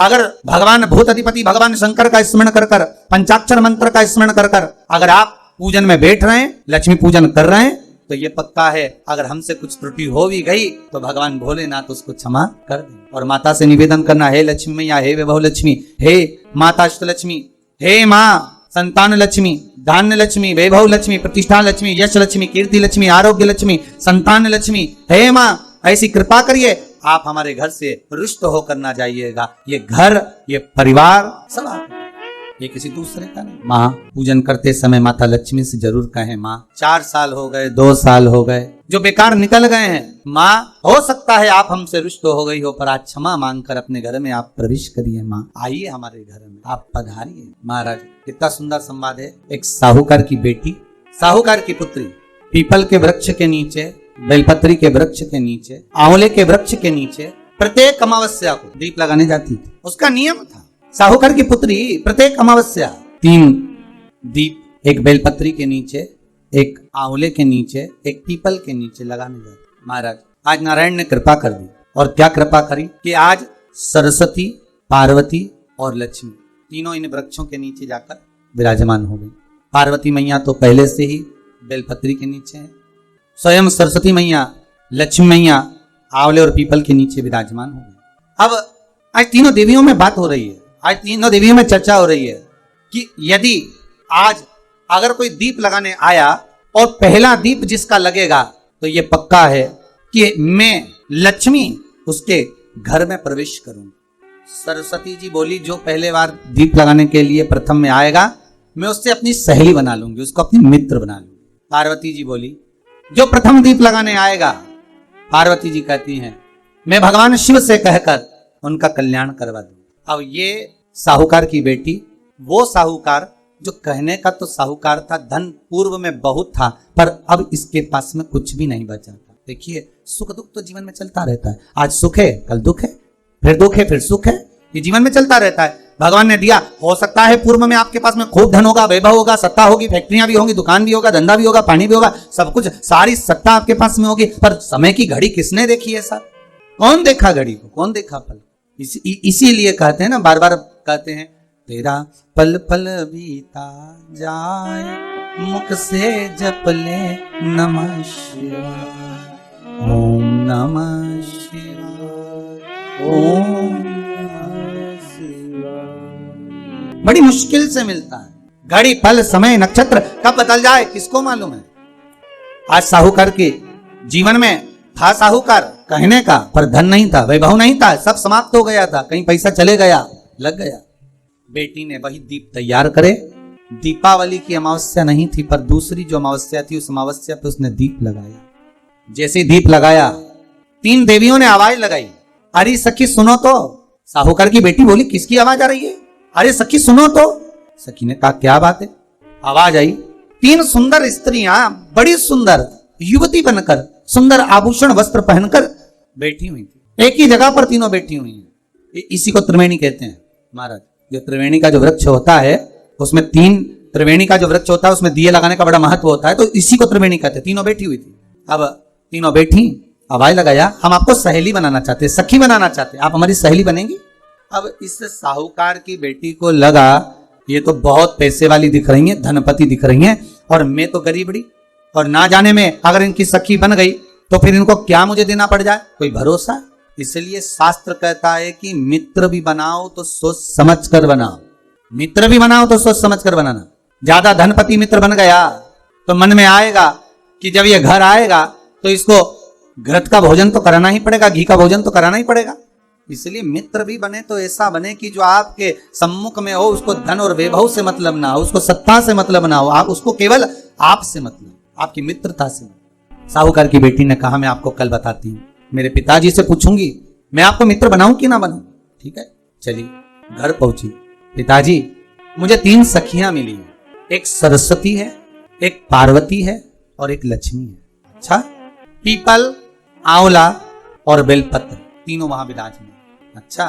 अगर भगवान भूताधिपति भगवान शंकर का स्मरण कर कर, पंचाक्षर मंत्र का स्मरण कर कर अगर आप पूजन में बैठ रहे हैं, लक्ष्मी पूजन कर रहे हैं, तो ये पक्का है अगर हमसे कुछ त्रुटि हो भी गई तो भगवान भोलेनाथ उसको क्षमा कर दें। और माता से निवेदन करना, हे लक्ष्मी मैया, हे वैभव लक्ष्मी, हे माता अष्टलक्ष्मी, हे माँ संतान लक्ष्मी, धान्य लक्ष्मी, वैभव लक्ष्मी, प्रतिष्ठा लक्ष्मी, यश लक्ष्मी, कीर्ति लक्ष्मी, आरोग्य लक्ष्मी, संतान लक्ष्मी, हे माँ ऐसी कृपा करिए, आप हमारे घर से रुष्ट होकर ना जाइएगा। ये घर, ये परिवार सब आप, ये किसी दूसरे का नहीं। माँ पूजन करते समय माता लक्ष्मी से जरूर कहें, माँ 4 साल हो गए, 2 साल हो गए जो बेकार निकल गए हैं, माँ हो सकता है आप हमसे रुष्ट हो गई हो, पर आज क्षमा मांगकर अपने घर में आप प्रवेश करिए। माँ आइए हमारे घर में, आप पधारिए। महाराज कितना सुंदर संवाद है। एक साहूकार की बेटी, साहूकार की पुत्री पीपल के वृक्ष के नीचे, बेलपत्री के वृक्ष के नीचे, आंवले के वृक्ष के नीचे प्रत्येक अमावस्या को दीप लगाने जाती थी। उसका नियम था, साहूकार की पुत्री प्रत्येक अमावस्या 3 दीप, एक बेलपत्री के नीचे, एक आंवले के नीचे, एक पीपल के नीचे लगाने जाती। महाराज आज नारायण ने कृपा कर दी, और क्या कृपा करी कि आज सरस्वती, पार्वती और लक्ष्मी तीनों इन वृक्षों के नीचे जाकर विराजमान हो गई। पार्वती मैया तो पहले से ही बेलपत्री के नीचे है, स्वयं सरस्वती मैया, लक्ष्मी मैया आंवले और पीपल के नीचे विराजमान हो गई। अब आज तीनों देवियों में बात हो रही है, आज तीनों देवियों में चर्चा हो रही है कि यदि आज अगर कोई दीप लगाने आया और पहला दीप जिसका लगेगा तो ये पक्का है कि मैं लक्ष्मी उसके घर में प्रवेश करूंगी। सरस्वती जी बोली, जो पहले बार दीप लगाने के लिए प्रथम में आएगा मैं उससे अपनी सहेली बना लूंगी, उसको अपनी मित्र बना लूंगी। पार्वती जी बोली, जो प्रथम दीप लगाने आएगा, पार्वती जी कहती हैं मैं भगवान शिव से कहकर उनका कल्याण करवा दूं। अब ये साहूकार की बेटी, वो साहूकार जो कहने का तो साहूकार था, धन पूर्व में बहुत था, पर अब इसके पास में कुछ भी नहीं बचा था। देखिए सुख दुख तो जीवन में चलता रहता है, आज सुख है कल दुख है, फिर दुख है फिर सुख है, ये जीवन में चलता रहता है। भगवान ने दिया, हो सकता है पूर्व में आपके पास में खूब धन होगा, वैभव होगा, सत्ता होगी, फैक्ट्रियां भी होंगी, दुकान भी होगा, धंधा भी होगा, पानी भी होगा, सब कुछ, सारी सत्ता आपके पास में होगी, पर समय की घड़ी किसने देखी है सर? कौन देखा घड़ी को, कौन देखा पल? इसीलिए कहते हैं ना, बार बार कहते हैं, तेरा पल पल बीता जाए, मुख से जप ले नमः शिवाय, ओम नमः शिवाय, ओम नमः शिवाय। बड़ी मुश्किल से मिलता है। घड़ी पल समय नक्षत्र कब बदल जाए किसको मालूम है। आज साहूकार के जीवन में था, साहूकार कहने का, पर धन नहीं था, वैभव नहीं था, सब समाप्त हो गया था, कहीं पैसा चले गया, लग गया। बेटी ने वही दीप तैयार करे, दीपावली की अमावस्या नहीं थी, पर दूसरी जो अमावस्या थी उस अमावस्या पे उसने दीप लगाया। जैसे दीप लगाया 3 देवियों ने आवाज लगाई, अरे सखी सुनो तो। साहूकार की बेटी बोली, किसकी आवाज आ रही है? अरे सखी सुनो तो। सखी ने कहा, क्या बात है? आवाज आई, 3 सुंदर स्त्रियां बड़ी सुंदर युवती बनकर, सुंदर आभूषण वस्त्र पहनकर बैठी हुई थी। एक ही जगह पर तीनों बैठी हुई हैं। इसी को त्रिवेणी कहते हैं महाराज। जो त्रिवेणी का जो वृक्ष होता है उसमें 3 त्रिवेणी का जो वृक्ष होता है उसमें दिए लगाने का बड़ा महत्व होता है, तो इसी को त्रिवेणी कहते हैं। तीनों बैठी हुई थी। अब तीनों बैठी, आवाज लगाया, हम आपको सहेली बनाना चाहते, सखी बनाना चाहते, आप हमारी सहेली बनेंगी। अब इस साहूकार की बेटी को लगा ये तो बहुत पैसे वाली दिख रही है, धनपति दिख रही है, और मैं तो गरीबड़ी, और ना जाने में अगर इनकी सखी बन गई तो फिर इनको क्या मुझे देना पड़ जाए, कोई भरोसा। इसलिए शास्त्र कहता है कि मित्र भी बनाओ तो सोच समझ कर बनाओ, मित्र भी बनाओ तो सोच समझ कर बनाना। ज्यादा धनपति मित्र बन गया तो मन में आएगा कि जब ये घर आएगा तो इसको घृत का भोजन तो कराना ही पड़ेगा, घी का भोजन तो कराना ही पड़ेगा। इसलिए मित्र भी बने तो ऐसा बने कि जो आपके सम्मुख में हो, उसको धन और वैभव से मतलब ना हो, उसको सत्ता से मतलब ना हो, आप उसको केवल आपसे मतलब, आपकी मित्रता से। साहूकार की बेटी ने कहा, मैं आपको कल बताती हूँ, मेरे पिताजी से पूछूंगी मैं आपको मित्र बनाऊं कि ना बनाऊं। ठीक है, चलिए घर पहुंची। पिताजी, मुझे 3 सखियां मिली हैं, एक सरस्वती है, एक पार्वती है और एक लक्ष्मी है। अच्छा, पीपल, आंवला और बेलपत्र तीनों वहां विराजमान। अच्छा,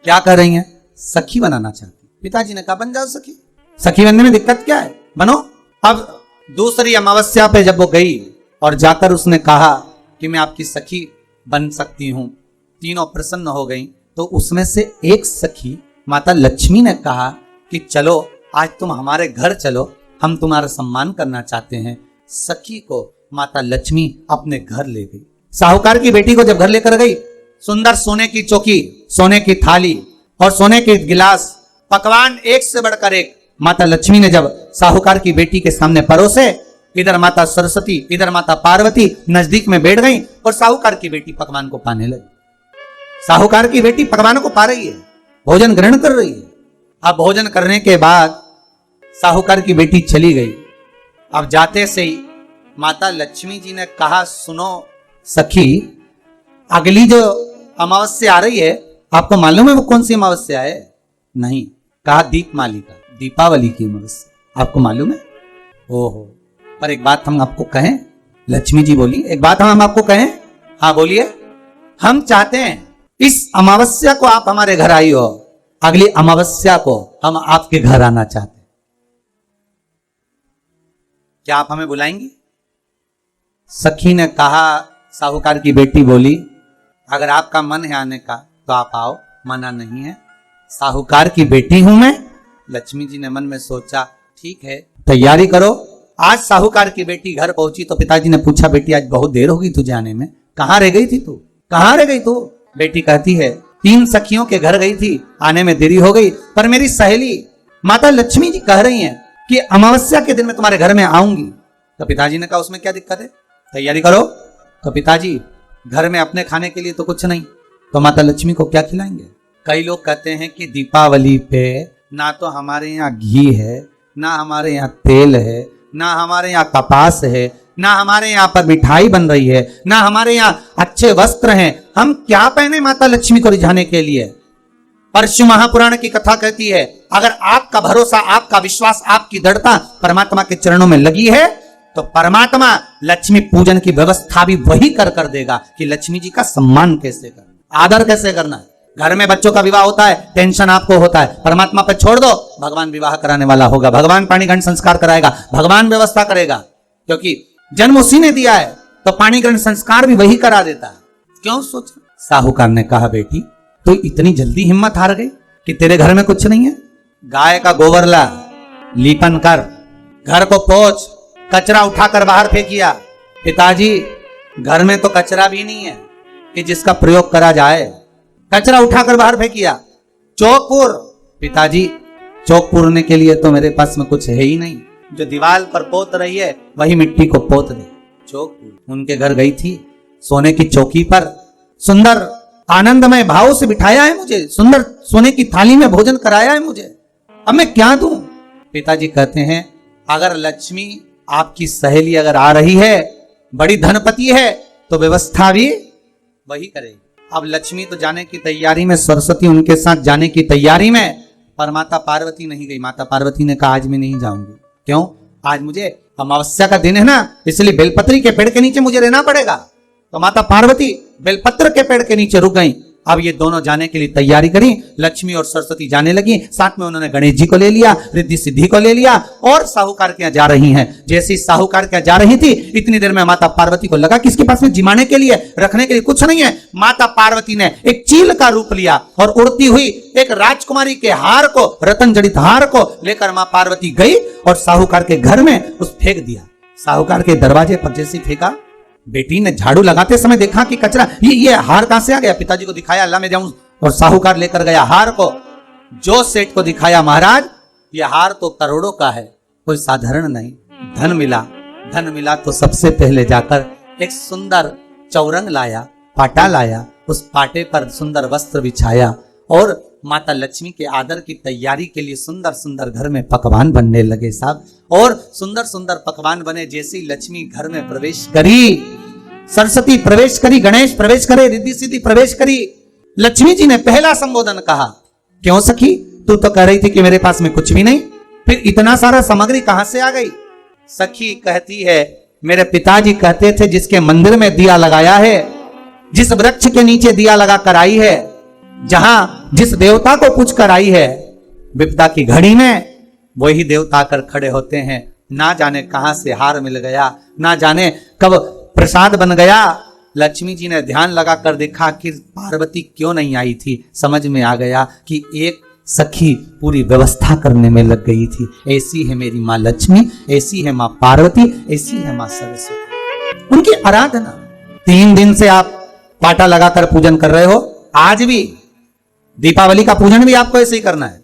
क्या कर रही हैं? सखी बनाना चाहती। पिताजी ने कहा, बन जाओ सखी, सखी बनने में दिक्कत क्या है, बनो। अब दूसरी अमावस्या पे जब वो गई और जाकर उसने कहा कि मैं आपकी सखी बन सकती हूं, तीनों प्रसन्न हो गई। तो उसमें से एक सखी माता लक्ष्मी ने कहा कि चलो आज तुम हमारे घर चलो, हम तुम्हारा सम्मान करना चाहते हैं। सखी को माता लक्ष्मी अपने घर ले गई। साहूकार की बेटी को जब घर लेकर गई, सुंदर सोने की चौकी, सोने की थाली और सोने के गिलास, पकवान एक से बढ़कर एक माता लक्ष्मी ने जब साहूकार की बेटी के सामने परोसे, इधर माता सरस्वती इधर माता पार्वती नजदीक में बैठ गई और साहूकार की बेटी पकवान को पाने लगी। साहूकार की बेटी पकवान को पा रही है, भोजन ग्रहण कर रही है। अब भोजन करने के बाद साहूकार की बेटी चली गई। अब जाते से ही माता लक्ष्मी जी ने कहा, सुनो सखी, अगली जो अमावस्या आ रही है, आपको मालूम है वो कौन सी अमावस्या है? नहीं। कहा दीपमाली का, दीपावली की अमावस्या, आपको मालूम है? ओहो, पर एक बात हम आपको कहें। लक्ष्मी जी बोली, एक बात हम आपको कहें। हाँ बोलिए। हम चाहते हैं इस अमावस्या को आप हमारे घर आई हो, अगली अमावस्या को हम आपके घर आना चाहते हैं, क्या आप हमें बुलाएंगी? सखी ने कहा, साहूकार की बेटी बोली, अगर आपका मन है आने का तो आप आओ, मना नहीं है। साहूकार की बेटी हूं मैं। लक्ष्मी जी ने मन में सोचा, ठीक है तैयारी करो। आज साहूकार की बेटी घर पहुंची तो पिताजी ने पूछा, बेटी आज बहुत देर हो गई तुझे आने में, कहां रह गई थी तू, कहां रह गई तू? बेटी कहती है, 3 सखियों के घर गई थी, आने में देरी हो गई, पर मेरी सहेली माता लक्ष्मी जी कह रही हैं कि अमावस्या के दिन मैं तुम्हारे घर में आऊंगी। तो पिताजी ने कहा, उसमें क्या दिक्कत है, तैयारी करो। तो पिताजी, घर में अपने खाने के लिए तो कुछ नहीं, तो माता लक्ष्मी को क्या खिलाएंगे? कई लोग कहते हैं कि दीपावली पे ना तो हमारे यहाँ घी है, ना हमारे यहाँ तेल है, ना हमारे यहाँ कपास है, ना हमारे यहाँ पर मिठाई बन रही है, ना हमारे यहाँ अच्छे वस्त्र हैं, हम क्या पहने माता लक्ष्मी को रिझाने के लिए? परशु महापुराण की कथा कहती है, अगर आपका भरोसा, आपका विश्वास, आपकी दृढ़ता परमात्मा के चरणों में लगी है तो परमात्मा लक्ष्मी पूजन की व्यवस्था भी वही कर देगा कि लक्ष्मी जी का सम्मान कैसे करना, आदर कैसे करना है। घर में बच्चों का विवाह होता है, टेंशन आपको होता है, परमात्मा पे छोड़ दो, भगवान विवाह कराने वाला होगा, भगवान पाणी ग्रहण संस्कार कराएगा, भगवान व्यवस्था करेगा, क्योंकि जन्म उसी ने दिया है, तो पाणी ग्रहण संस्कार भी वही करा देता है। क्यों सोचा? साहूकार ने कहा, बेटी तो इतनी जल्दी हिम्मत हार गई कि तेरे घर में कुछ नहीं है? गाय का गोबर ला, लीपन कर, घर को पोंछ, कचरा उठाकर बाहर फेंकिया। पिताजी, घर में तो कचरा भी नहीं है कि जिसका प्रयोग करा जाए, कचरा उठाकर बाहर फेंकिया। चौक पिताजी, चौक पूरने के लिए तो मेरे पास में कुछ है ही नहीं, जो दीवार पर पोत रही है वही मिट्टी को पोत दे। चौक उनके घर गई थी, सोने की चौकी पर सुंदर आनंदमय भाव से बिठाया है मुझे, सुंदर सोने की थाली में भोजन कराया है मुझे, अब मैं क्या दूं? पिताजी कहते हैं, अगर लक्ष्मी आपकी सहेली अगर आ रही है, बड़ी धनपति है, तो व्यवस्था भी वही करेगी। अब लक्ष्मी तो जाने की तैयारी में, सरस्वती उनके साथ जाने की तैयारी में, पर माता पार्वती नहीं गई। माता पार्वती ने कहा, आज मैं नहीं जाऊंगी। क्यों? आज मुझे अमावस्या का दिन है ना, इसलिए बेलपत्री के पेड़ के नीचे मुझे रहना पड़ेगा। तो माता पार्वती बेलपत्र के पेड़ के नीचे रुक गई। अब ये दोनों जाने के लिए तैयारी करी, लक्ष्मी और सरस्वती जाने लगी, साथ में उन्होंने गणेश जी को ले लिया, रिद्धि सिद्धि को ले लिया और साहूकार के यहाँ जा रही हैं। जैसे ही साहूकार के यहाँ जा रही थी, इतनी देर में माता पार्वती को लगा कि इसके पास में जिमाने के लिए, रखने के लिए कुछ नहीं है। माता पार्वती ने एक चील का रूप लिया और उड़ती हुई एक राजकुमारी के हार को, रतन जड़ित हार को लेकर मां पार्वती गई और साहूकार के घर में उस फेंक दिया। साहूकार के दरवाजे पर जैसे फेंका, बेटी ने झाड़ू लगाते समय देखा कि कचरा, ये हार कहां से आ गया? पिताजी को दिखाया, अल्लाह में जाऊं, और साहूकार लेकर गया हार को। जो सेठ को दिखाया, महाराज ये हार तो करोड़ों का है, कोई साधारण नहीं। धन मिला तो सबसे पहले जाकर एक सुंदर चौरंग लाया, पाटा लाया, उस पाटे पर सुंदर वस्त्र बिछाया और माता लक्ष्मी के आदर की तैयारी के लिए सुंदर सुंदर घर में पकवान बनने लगे साहब। और सुंदर सुंदर पकवान बने। जैसे ही लक्ष्मी घर में प्रवेश करी, सरस्वती प्रवेश करी, गणेश प्रवेश करे, रिद्धि सिद्धि प्रवेश करी, लक्ष्मी जी ने पहला संबोधन कहा, क्यों सखी, तू तो कह रही थी कि मेरे पास में कुछ भी नहीं, फिर इतना सारा सामग्री कहां से आ गई? सखी कहती है, मेरे पिताजी कहते थे, जिसके मंदिर में दिया लगाया है, जिस वृक्ष के नीचे दिया लगा कर आई है, जहां जिस देवता को पूछ कर आई है, विपदा की घड़ी में वही देवता आकर खड़े होते हैं। ना जाने कहां से हार मिल गया, ना जाने कब प्रसाद बन गया, लक्ष्मी जी ने ध्यान लगाकर देखा कि पार्वती क्यों नहीं आई थी। समझ में आ गया कि एक सखी पूरी व्यवस्था करने में लग गई थी। ऐसी है मेरी माँ लक्ष्मी, ऐसी है माँ पार्वती, ऐसी है माँ सरस्वती। उनकी आराधना 3 दिन से आप पाटा लगाकर पूजन कर रहे हो। आज भी दीपावली का पूजन भी आपको ऐसे ही करना है।